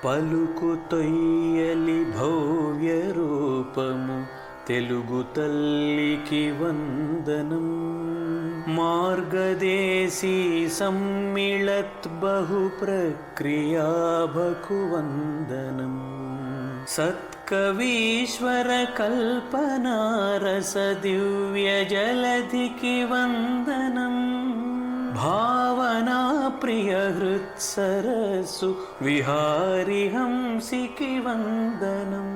పలుకు తొయ్యలి భవ్య రూపము తెలుగు తల్లికి వందనం. మార్గదేశీ సమ్మిళత్ బహు ప్రక్రియాభకు వందనం. సత్కవీశ్వర కల్పనారస దివ్య జలధికి వందనం. భావనా ప్రియ హృత్సరస్సు విహారి హంసికి వందనం.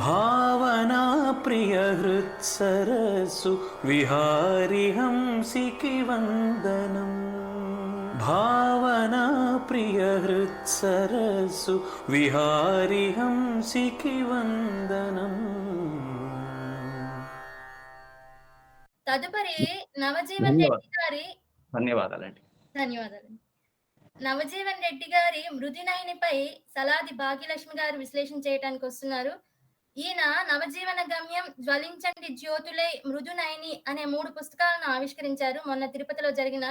భావనా ప్రియ హృత్సరస్సు విహారి హంసికి వందనం. భావనా ప్రియ హృత్సరస్సు విహారి హంసికి వందనం. తదుపరి నవజీవన్ రెడ్డి గారి ధన్యవాదాలండి. ధన్యవాదాలు. నవజీవన్ రెడ్డి గారి మృదునయనిపై సలాది భాగ్యలక్ష్మి గారు విశ్లేషణ చేయడానికి వస్తున్నారు. ఈయన నవజీవన గమ్యం, జ్వలించండి జ్యోతులై, మృదునయని అనే 3 పుస్తకాలను ఆవిష్కరించారు మొన్న తిరుపతిలో జరిగిన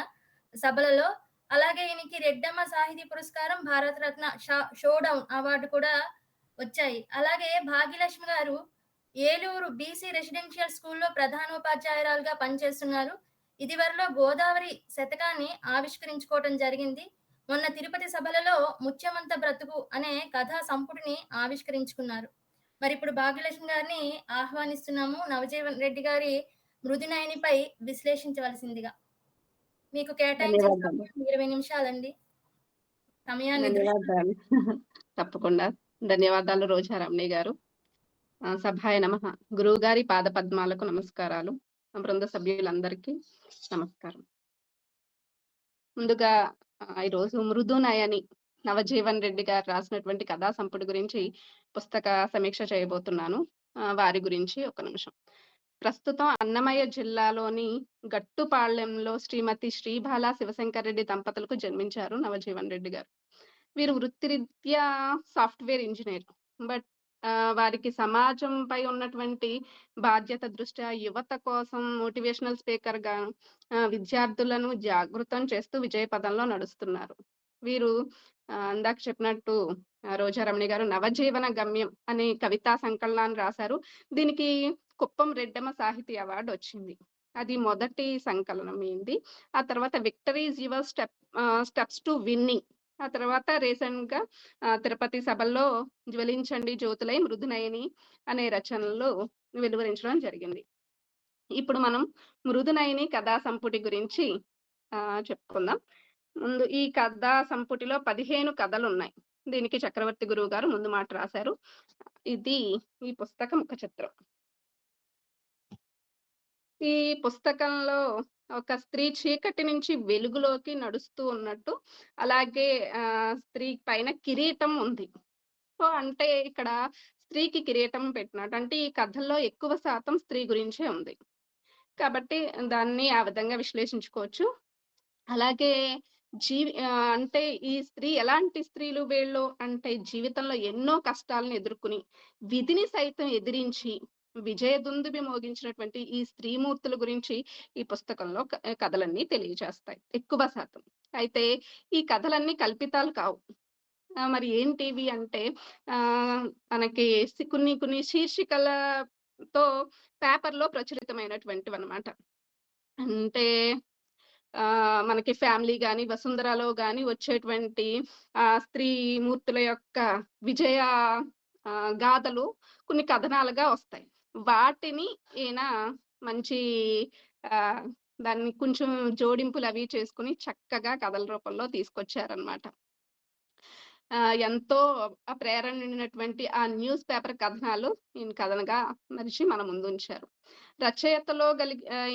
సభలలో. అలాగే ఈయనకి రెడ్డమ్మ సాహితీ పురస్కారం, భారతరత్న షోడౌన్ అవార్డు కూడా వచ్చాయి. అలాగే భాగ్యలక్ష్మి గారు ఏలూరు బీసీ రెసిడెన్షియల్ స్కూల్లో ప్రధానోపాధ్యాయురాలుగా పనిచేస్తున్నారు. ఇదివరలో గోదావరి శతకాన్ని ఆవిష్కరించుకోవటం జరిగింది. మొన్న తిరుపతి సభలలో ముత్యమంత బ్రతుకు అనే కథా సంపుటిని ఆవిష్కరించుకున్నారు. మరి ఇప్పుడు భాగ్యలక్ష్మి గారిని ఆహ్వానిస్తున్నాము నవజీవన్ రెడ్డి గారి మృదునయనిపై విశ్లేషించవలసిందిగా. మీకు కేటాయించిన 20 నిమిషాలండి సమయాన్ని. తప్పకుండా ధన్యవాదాలు రోజారామణి గారు. సభాయ నమః. గురువు గారి పాద పద్మాలకు నమస్కారాలు. బృంద సభ్యులందరికీ నమస్కారం. ముందుగా ఈరోజు మృదునయని నవజీవన్ రెడ్డి గారు రాసినటువంటి కథా సంపుటి గురించి పుస్తక సమీక్ష చేయబోతున్నాను. వారి గురించి ఒక నిమిషం. ప్రస్తుతం అన్నమయ్య జిల్లాలోని గట్టుపాళ్లెంలో శ్రీమతి శ్రీబాల శివశంకర్ రెడ్డి దంపతులకు జన్మించారు నవజీవన్ రెడ్డి గారు. వీరు వృత్తిరీత్యా సాఫ్ట్వేర్ ఇంజనీర్. బట్ వారికి సమాజంపై ఉన్నటువంటి బాధ్యత దృష్ట్యా యువత కోసం మోటివేషనల్ స్పీకర్ గా విద్యార్థులను జాగృతం చేస్తూ విజయ పదంలో నడుస్తున్నారు. వీరు ఇందాక చెప్పినట్టు రోజారమణి గారు నవజీవన గమ్యం అనే కవితా సంకలనాన్ని రాశారు. దీనికి కుప్పం రెడ్డమ్మ సాహితీ అవార్డు వచ్చింది. అది మొదటి సంకలనం ఏంది. ఆ తర్వాత victories your steps to winnowing. ఆ తర్వాత రీసెంట్ గా తిరుపతి సభల్లో జ్వలించండి జ్యోతులై, మృదునయని అనే రచనలు వెలువరించడం జరిగింది. ఇప్పుడు మనం మృదునయని కథా సంపుటి గురించి చెప్పుకుందాం. ముందు ఈ కథా సంపుటిలో 15 కథలు ఉన్నాయి. దీనికి చక్రవర్తి గురువు గారు ముందు మాట రాశారు. ఇది ఈ పుస్తకం ముఖ చిత్రం. ఈ పుస్తకంలో ఒక స్త్రీ చీకటి నుంచి వెలుగులోకి నడుస్తూ ఉన్నట్టు, అలాగే స్త్రీ పైన కిరీటం ఉంది. సో అంటే ఇక్కడ స్త్రీకి కిరీటం పెట్టినట్టు, అంటే ఈ కథల్లో ఎక్కువ శాతం స్త్రీ గురించే ఉంది కాబట్టి దాన్ని ఆ విధంగా విశ్లేషించుకోవచ్చు. అలాగే అంటే ఈ స్త్రీ ఎలాంటి స్త్రీలు వీళ్ళు అంటే జీవితంలో ఎన్నో కష్టాలను ఎదుర్కొని విధిని సైతం ఎదిరించి విజయదుందుబి మోగించినటువంటి ఈ స్త్రీమూర్తుల గురించి ఈ పుస్తకంలో కథలన్నీ తెలియజేస్తాయి ఎక్కువ శాతం. అయితే ఈ కథలన్నీ కల్పితాలు కావు. మరి ఏంటివి అంటే మనకి కొన్ని శీర్షికలతో పేపర్లో ప్రచురితమైనటువంటివి అన్నమాట. అంటే మనకి ఫ్యామిలీ గాని, వసుంధరలో గాని వచ్చేటువంటి స్త్రీ మూర్తుల యొక్క విజయ గాథలు కొన్ని కథనాలుగా వస్తాయి. వాటిని ఈయన మంచి దాన్ని కొంచెం జోడింపులు అవి చేసుకుని చక్కగా కథల రూపంలో తీసుకొచ్చారనమాట. ఎంతో ప్రేరణ నిండినటువంటి ఆ న్యూస్ పేపర్ కథనాలు ఈయన కథనగా మరిచి మన ముందు ఉంచారు.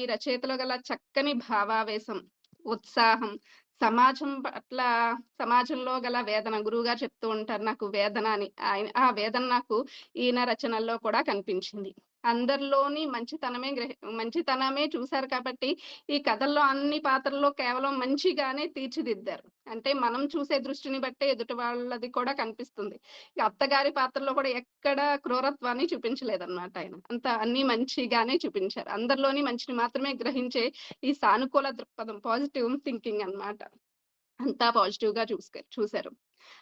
ఈ రచయితలో గల చక్కని భావావేశం, ఉత్సాహం, సమాజంలో గల వేదన, గురువుగారు చెప్తూ ఉంటారు నాకు వేదన అని. ఆ వేదన నాకు ఈయన రచనల్లో కూడా కనిపించింది. అందరిలోని మంచితనమే చూశారు కాబట్టి ఈ కథల్లో అన్ని పాత్రల్లో కేవలం మంచిగానే తీర్చిదిద్దారు. అంటే మనం చూసే దృష్టిని బట్టే ఎదుటి వాళ్ళది కూడా కనిపిస్తుంది. అత్తగారి పాత్రలో కూడా ఎక్కడ క్రూరత్వాన్ని చూపించలేదన్నమాట ఆయన. అన్ని మంచిగానే చూపించారు. అందరిలోని మంచిని మాత్రమే గ్రహించే ఈ సానుకూల దృక్పథం, పాజిటివ్ థింకింగ్ అన్నమాట. అంతా పాజిటివ్‌గా చూసారు.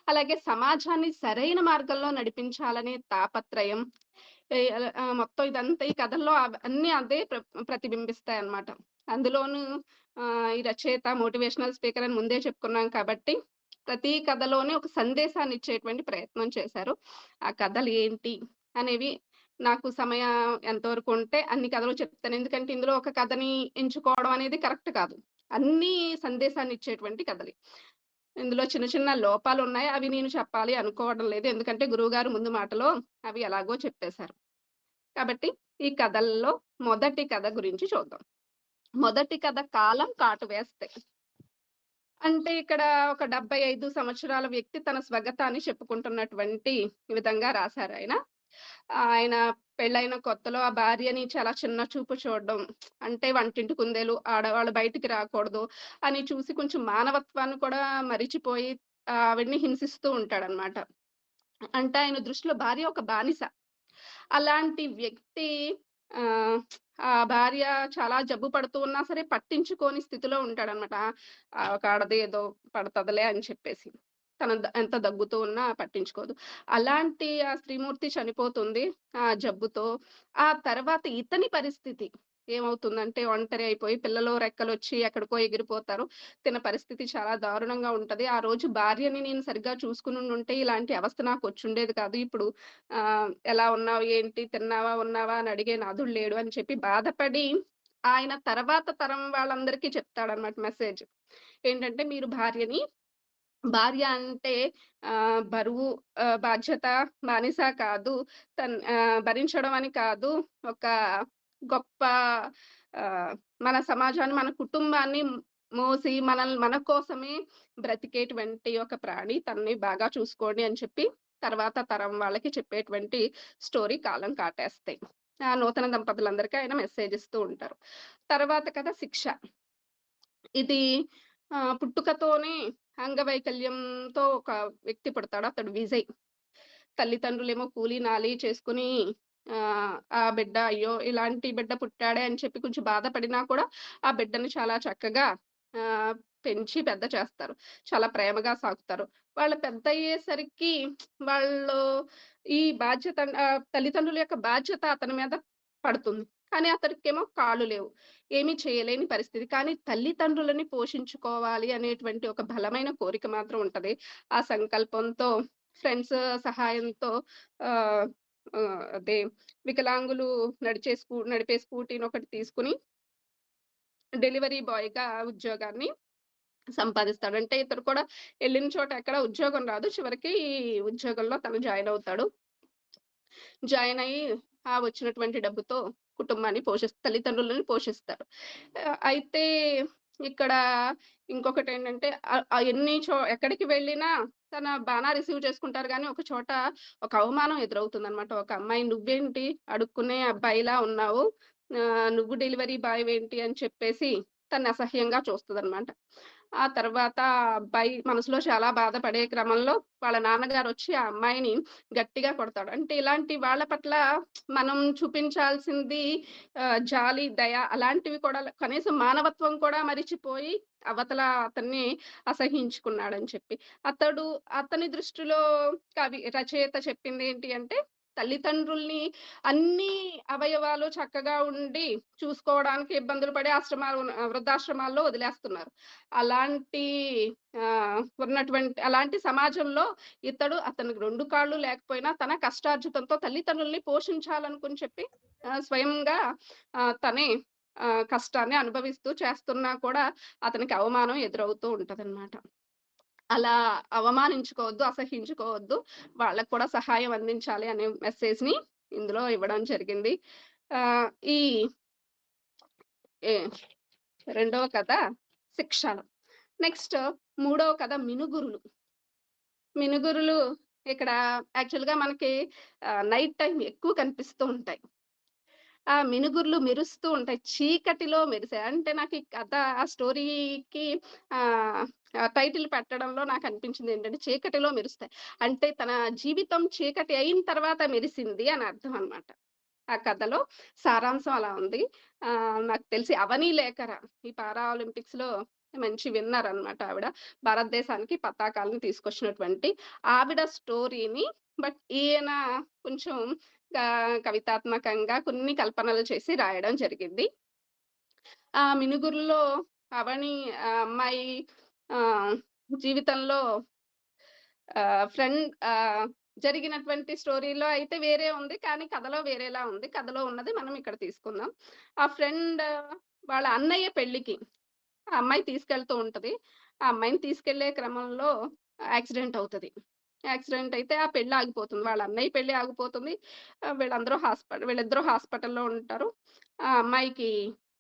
అలాగే సమాజాన్ని సరైన మార్గంలో నడిపించాలనే తాపత్రయం మొత్తం ఇదంతా ఈ కథల్లో అన్నీ అదే ప్రతిబింబిస్తాయన్నమాట. అందులోనూ ఈ రచయిత మోటివేషనల్ స్పీకర్ అని ముందే చెప్పుకున్నాం కాబట్టి, ప్రతి కథలోని ఒక సందేశాన్ని ఇచ్చేటువంటి ప్రయత్నం చేశారు. ఆ కథలు ఏంటి అనేవి నాకు సమయం ఎంతవరకు ఉంటే అన్ని కథలు చెప్తాను. ఎందుకంటే ఇందులో ఒక కథని ఎంచుకోవడం అనేది కరెక్ట్ కాదు. అన్నీ సందేశాన్ని ఇచ్చేటువంటి కథలే. ఇందులో చిన్న చిన్న లోపాలున్నాయి. అవి నేను చెప్పాలి అనుకోవడం లేదు. ఎందుకంటే గురువుగారు ముందు మాటలో అవి ఎలాగో చెప్పేశారు. కాబట్టి ఈ కథల్లో మొదటి కథ గురించి చూద్దాం. మొదటి కథ 'కాలం కాటు వేస్తే'. అంటే ఇక్కడ ఒక 75 సంవత్సరాల వ్యక్తి తన స్వగతాన్ని చెప్పుకుంటున్నటువంటి విధంగా రాశారాయన. ఆయన పెళ్ళైన కొత్తలో ఆ భార్యని చాలా చిన్న చూపు చూడడం, అంటే వంటింటి కుందేలు ఆడవాళ్ళు బయటికి రాకూడదు అని చూసి కొంచెం మానవత్వాన్ని కూడా మరిచిపోయి ఆవిడని హింసిస్తూ ఉంటాడనమాట. అంటే ఆయన దృష్టిలో భార్య ఒక బానిస. అలాంటి వ్యక్తి ఆహ్, ఆ భార్య చాలా జబ్బు పడుతూ ఉన్నా సరే పట్టించుకోని స్థితిలో ఉంటాడనమాట. ఒక ఆడది ఏదో పడతదిలే అని చెప్పేసి. తను ఎంత దగ్గుతూ ఉన్నా పట్టించుకోదు. అలాంటి ఆ స్త్రీమూర్తి చనిపోతుంది ఆ జబ్బుతో. ఆ తర్వాత ఇతని పరిస్థితి ఏమవుతుందంటే ఒంటరి అయిపోయి పిల్లలు రెక్కలొచ్చి ఎక్కడికో ఎగిరిపోతారు. తిన పరిస్థితి చాలా దారుణంగా ఉంటది. ఆ రోజు భార్యని నేను సరిగ్గా చూసుకునుండుంటే ఇలాంటి అవస్థ నాకొచ్చుండేది కాదు. ఇప్పుడు ఎలా ఉన్నావు? ఏంటి? తిన్నావా? ఉన్నావా? అని అడిగే నాథుడు లేడు అని చెప్పి బాధపడి ఆయన తర్వాత తరం వాళ్ళందరికీ చెప్తాడన్నమాట మెసేజ్. ఏంటంటే మీరు భార్య అంటే బరువు, బాధ్యత, బానిస కాదు. భరించడం అని కాదు. ఒక గొప్ప మన సమాజాన్ని, మన కుటుంబాన్ని మోసి మన కోసమే బ్రతికేటువంటి ఒక ప్రాణి. తనని బాగా చూసుకోండి అని చెప్పి తర్వాత తరం వాళ్ళకి చెప్పేటువంటి స్టోరీ 'కాలం కాటేస్తాయి'. నూతన దంపతులందరికీ ఆయన మెసేజ్ ఇస్తూ ఉంటారు. తర్వాత కథ 'శిక్ష'. ఇది పుట్టుకతోనే అంగవైకల్యంతో ఒక వ్యక్తి పుడతాడు. అతడు విజయ్. తల్లిదండ్రులేమో కూలి, నాలి చేసుకొని ఆ బిడ్డ అయ్యో! ఇలాంటి బిడ్డ పుట్టాడే అని చెప్పి కొంచెం బాధపడినా కూడా ఆ బిడ్డని చాలా చక్కగా పెంచి పెద్ద చేస్తారు. చాలా ప్రేమగా సాకుతారు. వాళ్ళు పెద్దయ్యేసరికి వాళ్ళు ఈ బాధ్యత తల్లిదండ్రుల యొక్క బాధ్యత అతని మీద పడుతుంది. కానీ అతడికేమో కాళ్ళు లేవు. ఏమీ చేయలేని పరిస్థితి. కానీ తల్లిదండ్రులని పోషించుకోవాలి అనేటువంటి ఒక బలమైన కోరిక మాత్రం ఉంటది. ఆ సంకల్పంతో ఫ్రెండ్స్ సహాయంతో ఆహ్, అదే వికలాంగులు నడిపే స్కూటీనొకటి తీసుకొని డెలివరీ బాయ్‌గా ఉద్యోగాన్ని సంపాదిస్తాడు. అంటే ఇతడు కూడా ఎళ్ళిన చోట ఎక్కడ ఉద్యోగం రాదు. చివరికి ఈ ఉద్యోగంలో తను జాయిన్ అవుతాడు. జాయిన్ అయ్యి వచ్చినటువంటి డబ్బుతో కుటుంబాన్ని తల్లిదండ్రులని పోషిస్తాడు. అయితే ఇక్కడ ఇంకొకటేంటంటే ఎక్కడికి వెళ్ళినా తన బానే రిసీవ్ చేసుకుంటారు గానీ, ఒక చోట ఒక అవమానం ఎదురవుతుందనమాట. ఒక అమ్మాయి "నువ్వేంటి అడుక్కునే అబ్బాయిలా ఉన్నావు. నువ్వు డెలివరీ బాయ్‌వేంటి" అని చెప్పేసి తన్ని అసహ్యంగా చూస్తదనమాట. ఆ తర్వాత ఆ అబ్బాయి మనసులో చాలా బాధపడే క్రమంలో వాళ్ళ నాన్నగారొచ్చి ఆ అమ్మాయిని గట్టిగా కొడతాడు. అంటే ఇలాంటి వాళ్ళ పట్ల మనం చూపించాల్సింది జాలి, దయ అలాంటివి కూడా కనీసం మానవత్వం కూడా మరిచిపోయి అవతల అతన్ని అసహ్యించుకున్నాడని చెప్పి. అతని దృష్టిలో రచయిత చెప్పిందేంటి అంటే తల్లిదండ్రుల్ని అన్ని అవయవాలు చక్కగా ఉండి చూసుకోవడానికి ఇబ్బందులు పడి వృద్ధాశ్రమాల్లో వదిలేస్తున్నారు. అలాంటి అలాంటి సమాజంలో అతనికి 2 కాళ్ళు లేకపోయినా తన కష్టార్జితంతో తల్లిదండ్రుల్ని పోషించాలనుకుని చెప్పి స్వయంగా తనే కష్టాన్ని అనుభవిస్తూ చేస్తున్నా కూడా అతనికి అవమానం ఎదురవుతూ ఉంటదన్నమాట. అలా అవమానించుకోవద్దు, అసహ్యించుకోవద్దు. వాళ్ళకి కూడా సహాయం అందించాలి అనే మెసేజ్‌ని ఇందులో ఇవ్వడం జరిగింది. ఆహ్, ఈ ఏ రెండవ కథ 'శిక్ష'. నెక్స్ట్ మూడవ కథ 'మినుగురులు'. మినుగురులు ఇక్కడ యాక్చువల్‌గా మనకి నైట్ టైమ్ ఎక్కువ కనిపిస్తూ ఉంటాయి. ఆ మినుగుర్లు మెరుస్తూ ఉంటాయి. చీకటిలో మెరిసాయి. అంటే నాకు ఈ కథ ఆ స్టోరీకి ఆహ్, టైటిల్ పెట్టడంలో నాకనిపించిందేంటంటే 'చీకటిలో మెరుస్తాయి.' అంటే తన జీవితం చీకటి అయిన తర్వాత మెరిసింది అని అర్థం అన్నమాట. ఆ కథలో సారాంశం అలా ఉంది. నాకు తెలిసి 'అవని లేఖర' ఈ పారా ఒలింపిక్స్‌లో మంచి విన్నర్ అన్నమాట ఆవిడ. భారతదేశానికి పతాకాలను తీసుకొచ్చినటువంటి ఆవిడ స్టోరీని బట్ ఈయన కొంచెం కవితాత్మకంగా కొన్ని కల్పనలు చేసి రాయడం జరిగింది. ఆ మినుగురులో అవని అమ్మాయి జీవితంలో ఫ్రెండ్ జరిగినటువంటి స్టోరీలో అయితే వేరే ఉంది. కానీ కథలో వేరేలా ఉంది. కథలో ఉన్నది మనం ఇక్కడ తీసుకుందాం. ఆ ఫ్రెండ్ వాళ్ళ అన్నయ్య పెళ్ళికి ఆ అమ్మాయి తీసుకెళ్తూ ఉంటది. ఆ అమ్మాయిని తీసుకెళ్ళే క్రమంలో యాక్సిడెంట్ అవుతది. యాక్సిడెంట్ అయితే ఆ పెళ్లి ఆగిపోతుంది. వాళ్ళ అన్నయ్య పెళ్లి ఆగిపోతుంది. వీళ్ళిద్దరూ హాస్పిటల్‌లో ఉంటారు. ఆ అమ్మాయికి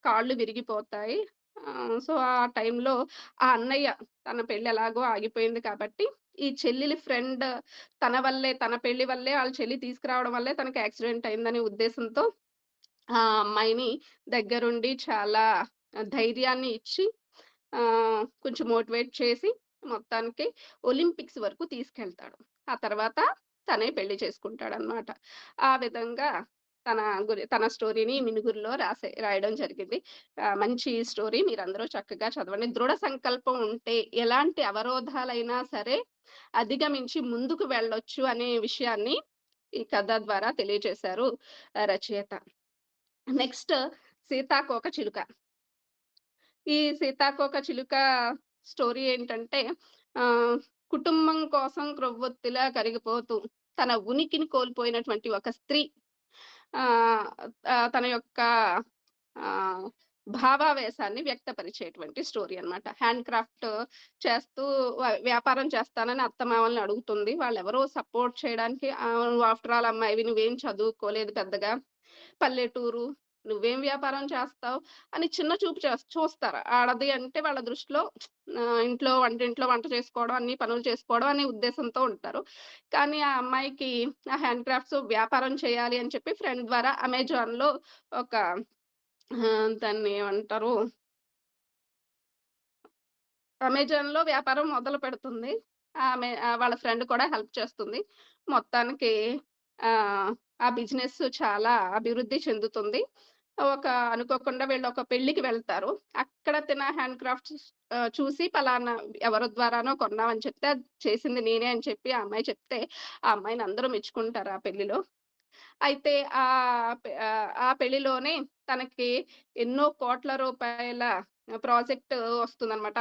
కాళ్ళు విరిగిపోతాయి. సో, ఆ టైంలో ఆ అన్నయ్య తన పెళ్లి ఎలాగో ఆగిపోయింది కాబట్టి, ఈ చెల్లెలి ఫ్రెండ్ తన వల్లే, తన పెళ్లి వల్లే ఆళ్ళ చెల్లి తీసుకురావడం వల్లే తనకి యాక్సిడెంట్ అయిందనే ఉద్దేశంతో ఆ అమ్మాయిని దగ్గరుండి చాలా ధైర్యాన్ని ఇచ్చి కొంచెం మోటివేట్ చేసి మొత్తానికి ఒలింపిక్స్ వరకు తీసుకెళ్తాడు. ఆ తర్వాత తనే పెళ్లి చేసుకుంటాడనమాట. ఆ విధంగా తన స్టోరీని మినుగురులో రాయడం జరిగింది. మంచి స్టోరీ మీరందరూ చక్కగా చదవండి. దృఢ సంకల్పం ఉంటే ఎలాంటి అవరోధాలైనా సరే అధిగమించి ముందుకు వెళ్ళొచ్చు అనే విషయాన్ని ఈ కథ ద్వారా తెలియజేశారు రచయిత. నెక్స్ట్ 'సీతాకోకచిలుక'. ఈ 'సీతాకోకచిలుక' స్టోరీ ఏంటంటే కుటుంబం కోసం క్రొవ్వొత్తిలా కరిగిపోతూ తన ఉనికిని కోల్పోయినటువంటి ఒక స్త్రీ ఆహ్, ఆహ్, తన యొక్క ఆహ్, భావావేశాన్ని వ్యక్తపరిచేటువంటి స్టోరీ అన్నమాట. హ్యాండ్ క్రాఫ్ట్ చేస్తూ వ్యాపారం చేస్తానని అత్తమామల్ని అడుగుతుంది. వాళ్ళెవరో సపోర్ట్ చేయడానికి "నువ్వు ఆఫ్టర్ ఆల్ అమ్మాయివి, నువ్వేం చదువుకోలేదు పెద్దగా. పల్లెటూరు. నువ్వేం వ్యాపారం చేస్తావు" అని చిన్న చూపు చూస్తారు. ఆడది అంటే వాళ్ళ దృష్టిలో వంటింట్లో వంట చేసుకోవడం, అన్ని పనులు చేసుకోవడం అనే ఉద్దేశంతో ఉంటారు. కానీ ఆ అమ్మాయికి ఆ హ్యాండ్ క్రాఫ్ట్స్ వ్యాపారం చేయాలి అని చెప్పి ఫ్రెండ్ ద్వారా అమెజాన్‌లో ఒక దాన్ని ఏమంటారు? అమెజాన్‌లో వ్యాపారం మొదలుపెడుతుంది. వాళ్ళ ఫ్రెండ్ కూడా హెల్ప్ చేస్తుంది. మొత్తానికి ఆ బిజినెస్ చాలా అభివృద్ధి చెందుతుంది. అనుకోకుండా వీళ్ళొక పెళ్ళికి వెళ్తారు. అక్కడ తిన హ్యాండ్ క్రాఫ్ట్స్ చూసి పలానా ఎవరి ద్వారానో కొన్నామని చెప్తే, అది చేసింది నేనే అని చెప్పి ఆ అమ్మాయి చెప్తే, ఆ అమ్మాయిని అందరూ మెచ్చుకుంటారు ఆ పెళ్లిలో. అయితే ఆ పెళ్లిలోనే తనకి ఎన్నో కోట్ల రూపాయల ప్రాజెక్ట్ వస్తుందన్నమాట.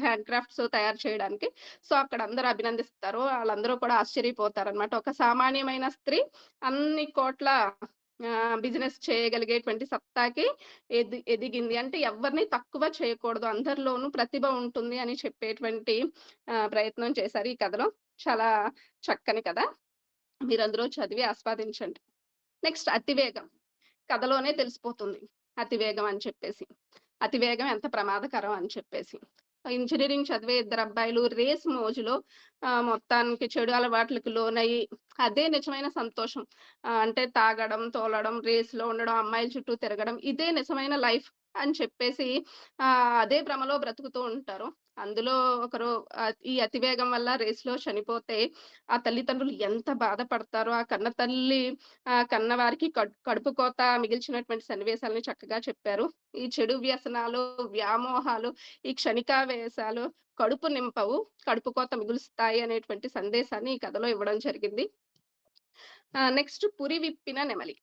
హ్యాండ్ క్రాఫ్ట్స్ తయారు చేయడానికి. సో, అక్కడ అందరూ అభినందిస్తారు. ఆళ్ళందరూ కూడా ఆశ్చర్యపోతారన్నమాట. ఒక సామాన్యమైన స్త్రీ అన్ని కోట్ల బిజినెస్ చేయగలిగేటువంటి సత్తాకి ఎదిగింది. అంటే ఎవ్వరిని తక్కువ చేయకూడదు. అందరిలోనూ ప్రతిభ ఉంటుంది అని చెప్పేటువంటి ప్రయత్నం చేశారు ఈ కథలో. చాలా చక్కని కథ. మీరందరూ చదివి ఆస్వాదించండి. నెక్స్ట్ 'అతివేగం'. కథలోనే తెలిసిపోతుంది. అతివేగం అని చెప్పేసి. అతివేగం ఎంత ప్రమాదకరం అని చెప్పేసి. ఇంజినీరింగ్ చదివే ఇద్దరబ్బాయిలు రేస్ మోజులో మొత్తానికి చెడు అలవాట్లకి లోనయ్యి అదే నిజమైన సంతోషం. అంటే తాగడం, తోలడం, రేస్‌లో ఉండడం, అమ్మాయిల చుట్టూ తిరగడం ఇదే నిజమైన లైఫ్ అని చెప్పేసి అదే భ్రమలో బ్రతుకుతూ ఉంటారు. అందులో ఒకరు ఈ అతివేగం వల్ల రేస్‌లో చనిపోతే ఆ తల్లిదండ్రులు ఎంత బాధపడతారో, ఆ కన్న తల్లి కన్నవారికి కడుపు కోత మిగిల్చినటువంటి సన్నివేశాలని చక్కగా చెప్పారు. ఈ చెడు వ్యసనాలు, వ్యామోహాలు, ఈ క్షణికావేశాలు కడుపు నింపవు, కడుపు కోత మిగులుస్తాయి అనేటువంటి సందేశాన్ని ఈ కథలో ఇవ్వడం జరిగింది. నెక్స్ట్ 'పురి విప్పిన నెమలి'.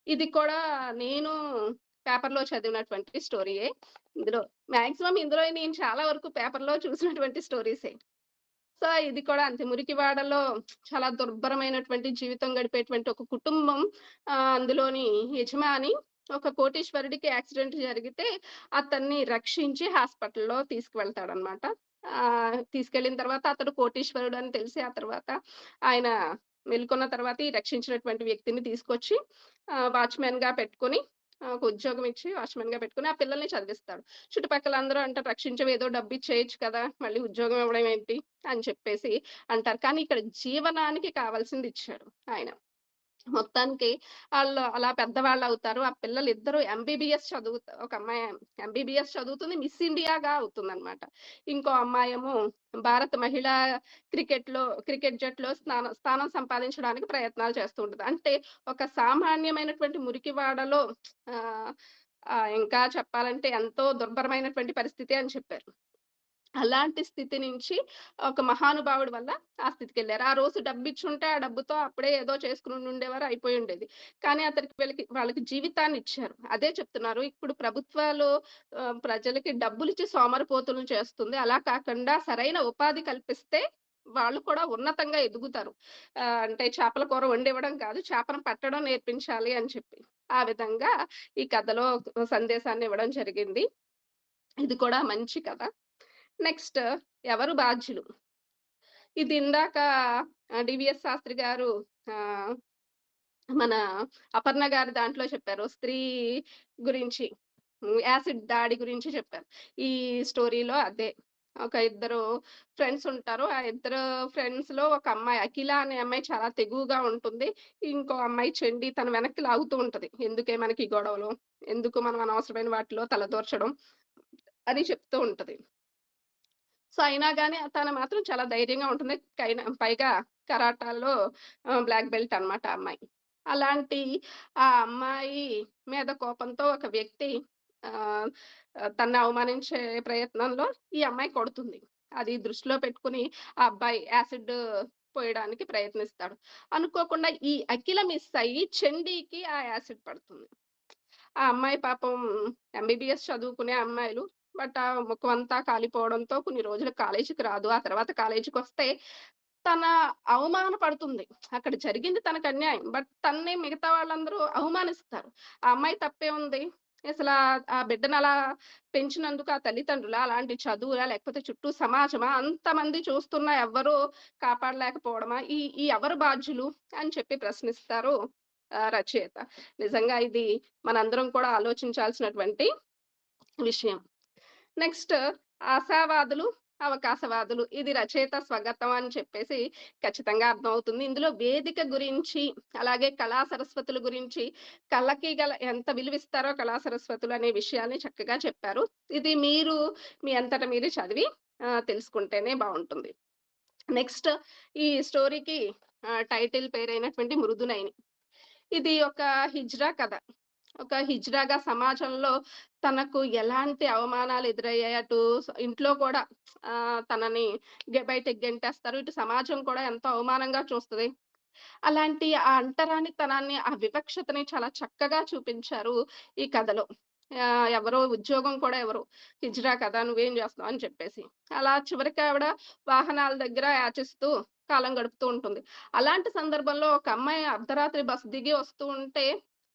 ఇది కూడా నేను పేపర్‌లో చదివినటువంటి స్టోరీయే. మాక్సిమం ఇందులో నేను చాలా వరకు పేపర్‌లో చూసినటువంటి స్టోరీసే. సో, ఇది కూడా అంతే. మురికివాడలో చాలా దుర్భరమైనటువంటి జీవితం గడిపేటువంటి ఒక కుటుంబం అందులోని యజమాని ఒక కోటీశ్వరుడికి యాక్సిడెంట్ జరిగితే అతన్ని రక్షించి హాస్పిటల్‌లో తీసుకువెళ్తాడనమాట. తీసుకెళ్ళిన తర్వాత అతడు కోటీశ్వరుడని తెలిసి ఆ తర్వాత ఆయన మెలుకున్న తర్వాత ఈ రక్షించినటువంటి వ్యక్తిని తీసుకొచ్చి వాచ్‌మెన్‌గా పెట్టుకొని ఒక ఉద్యోగం ఇచ్చి వాచ్‌మెన్‌గా పెట్టుకొని ఆ పిల్లల్ని చదివిస్తాడు. చుట్టుపక్కల అందరూ అంటారు, "రక్షించవు ఏదో డబ్బిచ్చేయొచ్చు కదా! మళ్ళీ ఉద్యోగం ఇవ్వడం ఏంటి?" అని చెప్పేసి అంటారు. కానీ ఇక్కడ జీవనానికి కావాల్సింది ఇచ్చాడు ఆయన. మొత్తానికి ఆళ్ళు అలా పెద్దవాళ్ళవుతారు. ఆ పిల్లలిద్దరూ ఒక అమ్మాయి ఎంబీబీఎస్ చదువుతుంది. మిస్ ఇండియాగా అవుతుందనమాట. ఇంకో అమ్మాయేమో భారత మహిళా క్రికెట్ జట్టులో స్థానం సంపాదించడానికి ప్రయత్నాలు చేస్తూ ఉంటది. అంటే ఒక సామాన్యమైనటువంటి మురికివాడలో ఆహ్, ఇంకా చెప్పాలంటే ఎంతో దుర్భరమైనటువంటి పరిస్థితి అని చెప్పారు. అలాంటి స్థితి నుంచి ఒక మహానుభావుడి వల్ల ఆ స్థితికెళ్లారు. ఆ రోజు డబ్బిచ్చుంటే ఆ డబ్బుతో అప్పుడే ఏదో చేసుకొనుండేవారు, అయిపోయుండేది. కానీ అతనికి వాళ్ళకి జీవితాన్నిచ్చారు. అదే చెప్తున్నారు. ఇప్పుడు ప్రభుత్వాలు ప్రజలకి డబ్బులిచ్చి సోమరిపోతులను చేస్తుంది. అలా కాకుండా సరైన ఉపాధి కల్పిస్తే వాళ్ళు కూడా ఉన్నతంగా ఎదుగుతారు. అంటే చేపల కూర వండివ్వడం కాదు, చేపను పట్టడం నేర్పించాలి అని చెప్పి. ఆ విధంగా ఈ కథలో సందేశాన్ని ఇవ్వడం జరిగింది. ఇది కూడా మంచి కథ. నెక్స్ట్ ఎవరు బాధ్యులు? ఇది ఇందాక డివిఎస్ శాస్త్రి గారు ఆహ్, మన అపర్ణ గారి దాంట్లో చెప్పారు. స్త్రీ గురించి యాసిడ్ దాడి గురించి చెప్పారు. ఈ స్టోరీలో అదే. ఒక ఇద్దరు ఫ్రెండ్స్ ఉంటారు. ఆ ఇద్దరు ఫ్రెండ్స్‌లో ఒక అమ్మాయి అఖిల అనే అమ్మాయి చాలా తెగువగా ఉంటుంది. ఇంకో అమ్మాయి చండి తన వెనక్కి లాగుతూ ఉంటది. ఎందుకే మనకి ఈ గొడవలు? ఎందుకు మనం అనవసరమైన వాటిలో తలదూర్చడం అని చెప్తూ ఉంటది. సో, అయినా గాని తను మాత్రం చాలా ధైర్యంగా ఉంటుంది. పైగా కరాటాలో బ్లాక్ బెల్ట్ అన్నమాట ఆ అమ్మాయి. అలాంటి ఆ అమ్మాయి మీద కోపంతో ఒక వ్యక్తి ఆహ్, తనని అవమానించే ప్రయత్నంలో ఈ అమ్మాయి కొడుతుంది. అది దృష్టిలో పెట్టుకొని ఆ అబ్బాయి యాసిడ్ పోయడానికి ప్రయత్నిస్తాడు. అనుకోకుండా ఈ అఖిల మిస్ అయ్యి చండీకి ఆ యాసిడ్ పడుతుంది. ఆ అమ్మాయి పాపం ఎంబీబీఎస్ చదువుకునే అమ్మాయిలు. బట్ ఆ ముఖం అంతా కాలిపోవడంతో కొన్ని రోజులు కాలేజీకి రాదు. ఆ తర్వాత కాలేజీకొస్తే తన అవమాన పడుతుంది. అక్కడ జరిగింది తనకు అన్యాయం. బట్ తనని మిగతా వాళ్ళందరూ అవమానిస్తారు. ఆ అమ్మాయి తప్పేముంది? అసలా ఆ బిడ్డనలా పెంచినందుకు ఆ తల్లిదండ్రులా? అలాంటి చదువులా? లేకపోతే చుట్టూ సమాజమా? అంతమంది చూస్తున్నా ఎవ్వరు కాపాడలేకపోవడమా? ఈ ఈ ఎవరు బాధ్యులు? అని చెప్పి ప్రశ్నిస్తారు రచయిత. నిజంగా ఇది మనందరం కూడా ఆలోచించాల్సినటువంటి విషయం. నెక్స్ట్ ఆశావాదులు, అవకాశవాదులు. ఇది రచయిత స్వగతం అని చెప్పేసి ఖచ్చితంగా అర్థమవుతుంది. ఇందులో వేదిక గురించి, అలాగే కళా సరస్వతుల గురించి, కళకి గల ఎంత విలువిస్తారో కళా సరస్వతులు అనే విషయాన్ని చక్కగా చెప్పారు. ఇది మీరు మీ అంతట మీరు చదివి తెలుసుకుంటేనే బావుంటుంది. నెక్స్ట్ ఈ స్టోరీకి టైటిల్ పేరైనటువంటి 'మృదునైని'. ఇది ఒక హిజ్రా కథ. ఒక హిజ్రాగా సమాజంలో తనకు ఎలాంటి అవమానాలు ఎదురయ్యాయి. అటు ఇంట్లో కూడా తనని బయటకి గెంటేస్తారు. ఇటు సమాజం కూడా ఎంతో అవమానంగా చూస్తది. అలాంటి ఆ అంటరానితనాన్ని, ఆ వివక్షతని చాలా చక్కగా చూపించారు ఈ కథలో. ఎవరో ఉద్యోగం కూడా ఇవ్వరు. హిజ్రా కదా! నువ్వేం చేస్తున్నావు అని చెప్పేసి. అలా చివరికి ఆవిడ వాహనాల దగ్గర యాచిస్తూ కాలం గడుపుతూ ఉంటుంది. అలాంటి సందర్భంలో ఒక అమ్మాయి అర్ధరాత్రి బస్ దిగి వస్తూ ఉంటే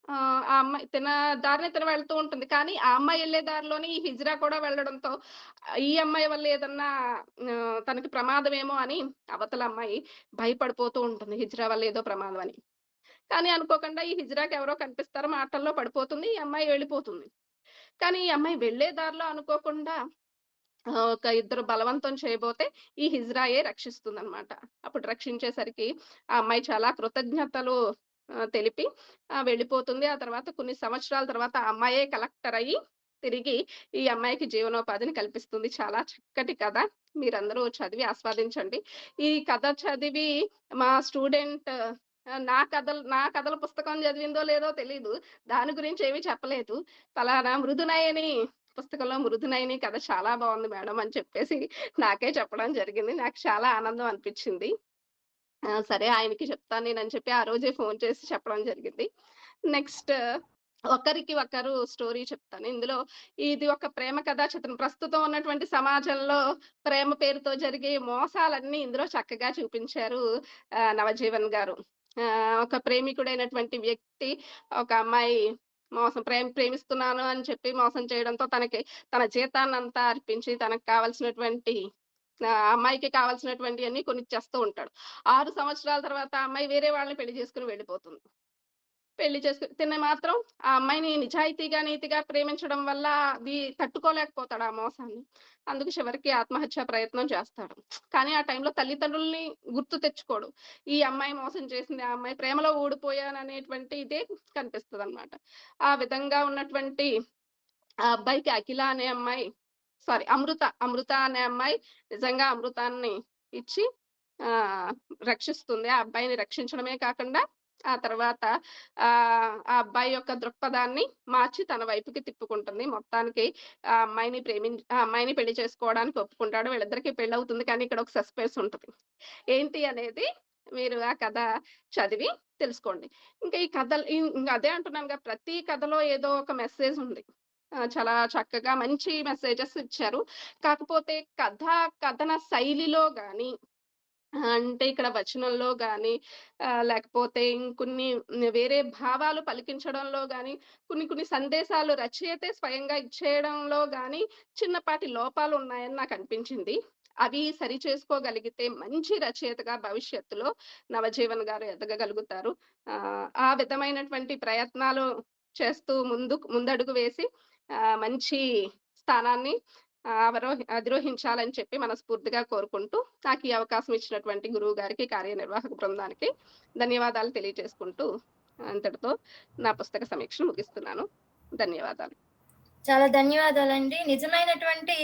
ఆ అమ్మాయి తన దారిన తను వెళ్తూ ఉంటుంది. కానీ ఆ అమ్మాయి ఎళ్ళే దారిలోనే ఈ హిజ్రా కూడా వెళ్ళడంతో ఈ అమ్మాయి వల్ల ఏదన్నా తనకి ప్రమాదమేమో అని అవతల అమ్మాయి భయపడిపోతూ ఉంటుంది. హిజ్రా వల్ల ఏదో ప్రమాదం అని. కానీ అనుకోకుండా ఈ హిజ్రాకి ఎవరో కనిపిస్తారు. మాటల్లో పడిపోతుంది. ఈ అమ్మాయి వెళ్ళిపోతుంది. కానీ ఈ అమ్మాయి వెళ్ళే దారిలో అనుకోకుండా ఒక ఇద్దరు బలవంతం చేయబోతే ఈ హిజ్రాయే రక్షిస్తుందనమాట. అప్పుడు రక్షించేసరికి ఆ అమ్మాయి చాలా కృతజ్ఞతలు తెలిపి వెళ్ళిపోతుంది. ఆ తర్వాత కొన్ని సంవత్సరాల తర్వాత ఆ అమ్మాయే కలెక్టర్ అయ్యి తిరిగి ఈ అమ్మాయికి జీవనోపాధిని కల్పిస్తుంది. చాలా చక్కటి కథ. మీరందరూ చదివి ఆస్వాదించండి. ఈ కథ చదివి మా స్టూడెంట్ నా కథల పుస్తకం చదివిందో లేదో తెలీదు. దాని గురించి ఏమి చెప్పలేదు. పలానా మృదునయని పుస్తకంలో మృదునయని కథ చాలా బావుంది మేడం అని చెప్పేసి నాకే చెప్పడం జరిగింది. నాకు చాలా ఆనందం అనిపిచ్చింది. సరే ఆయనకి చెప్తాను నేనని చెప్పి ఆ రోజే ఫోను చేసి చెప్పడం జరిగింది. నెక్స్ట్ ఒకరికి ఒకరు స్టోరీ చెప్తాను. ఇందులో ఇది ఒక ప్రేమ కథా చిత్రం. ప్రస్తుతం ఉన్నటువంటి సమాజంలో ప్రేమ పేరుతో జరిగే మోసాలన్నీ ఇందులో చక్కగా చూపించారు నవజీవన్ గారు. ఒక ప్రేమికుడైనటువంటి వ్యక్తి ఒక అమ్మాయి ప్రేమిస్తున్నాను అని చెప్పి మోసం చేయడంతో తన జీతాన్నంతా అర్పించి తనకు కావాల్సినటువంటి అమ్మాయికి కావాల్సినటువంటియన్నీ కొనిచ్చేస్తూ ఉంటాడు. 6 సంవత్సరాల తర్వాత ఆ అమ్మాయి వేరే వాళ్ళని పెళ్లి చేసుకొని వెళ్ళిపోతుంది. తిను మాత్రం ఆ అమ్మాయిని నిజాయితీగా, నీతిగా ప్రేమించడం వల్ల అది తట్టుకోలేకపోతాడు ఆ మోసాన్ని. అందుకు చివరికి ఆత్మహత్య ప్రయత్నం చేస్తాడు. కానీ ఆ టైంలో తల్లిదండ్రుల్ని గుర్తు తెచ్చుకోడు. ఈ అమ్మాయి మోసం చేసింది, ఆ అమ్మాయి ప్రేమలో ఓడిపోయాననేటువంటి ఇదే కనిపిస్తదనమాట. ఆ విధంగా ఉన్నటువంటి ఆ అబ్బాయికి అఖిల అనే అమ్మాయి అమృత అనే అమ్మాయి నిజంగా అమృతాన్ని ఇచ్చి ఆహ్, రక్షిస్తుంది. ఆ అబ్బాయిని రక్షించడమే కాకుండా ఆ తర్వాత ఆ అబ్బాయి యొక్క దృక్పథాన్ని మార్చి తన వైపుకి తిప్పుకుంటుంది. మొత్తానికి ఆ అమ్మాయిని పెళ్లి చేసుకోవడానికి ఒప్పుకుంటాడు. వీళ్ళిద్దరికీ పెళ్లవుతుంది. కానీ ఇక్కడ ఒక సస్పెన్స్ ఉంటది. ఏంటి అనేది మీరు ఆ కథ చదివి తెలుసుకోండి. ఇంకా ఈ కథలు ఇంక అదే అంటున్నానుగా, ప్రతి కథలో ఏదో ఒక మెసేజ్ ఉంది. చాలా చక్కగా మంచి మెసేజెస్ ఇచ్చారు. కాకపోతే కథన శైలిలో గాని, అంటే ఇక్కడ వచనంలో గాని, లేకపోతే ఇంకొన్ని వేరే భావాలు పలికించడంలో గాని, కొన్ని కొన్ని సందేశాలు రచయితే స్వయంగా ఇచ్చేయడంలో గాని చిన్నపాటి లోపాలున్నాయని నాకనిపించింది. అవి సరిచేసుకోగలిగితే మంచి రచయితగా భవిష్యత్తులో నవజీవన్ గారు ఎదగగలుగుతారు. ఆ విధమైనటువంటి ప్రయత్నాలు చేస్తూ ముందడుగు వేసి మంచి స్థానాన్ని అధిరోహించాలని చెప్పి మనస్ఫూర్తిగా కోరుకుంటూ, నాకు ఈ అవకాశం ఇచ్చినటువంటి గురువు గారికి, కార్యనిర్వాహక బృందానికి ధన్యవాదాలు తెలియజేసుకుంటూ, అంతటితో నా పుస్తక సమీక్షను ముగిస్తున్నాను. ధన్యవాదాలు. చాలా ధన్యవాదాలండి. నిజమైనటువంటి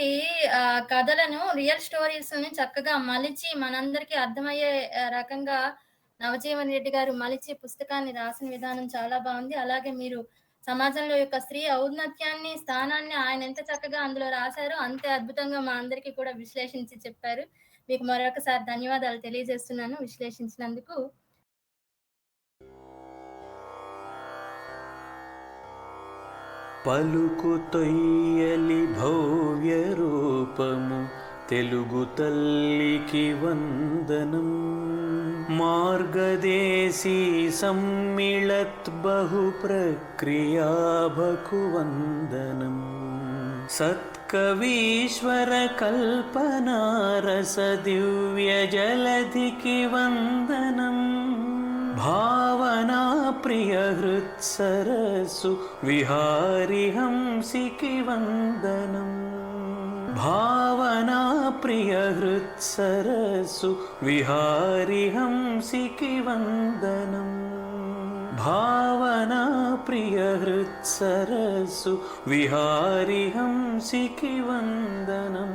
కథలను, రియల్ స్టోరీస్‌ని చక్కగా మలిచి మనందరికీ అర్థమయ్యే రకంగా నవజీవన్ రెడ్డి గారు మలిచి పుస్తకాన్ని రాసిన విధానం చాలా బావుంది. అలాగే మీరు సమాజంలో యొక్క స్త్రీ ఔన్నత్యాన్ని, స్థానాన్ని ఆయన ఎంత చక్కగా అందులో రాసారో అంతే అద్భుతంగా మా అందరికీ కూడా విశ్లేషించి చెప్పారు. మీకు మరొకసారి ధన్యవాదాలు తెలియజేస్తున్నాను విశ్లేషించినందుకు. పలుకు తొయ్యలి భవ్య రూపము తెలుగు తల్లికి వందనం. మార్గదేశీ సమ్మిళత్ బహు ప్రక్రియాభకు వందనం. సత్కవీశ్వర కల్పనారస దివ్య జలధికి వందనం. భావనా ప్రియ హృత్సరసు విహారి హంసికి వందనం. భావనా ప్రియ హృత్సరసు విహారి హంసికి వందనం. భావనా ప్రియ హృత్సరసు విహారి హంసికి వందనం.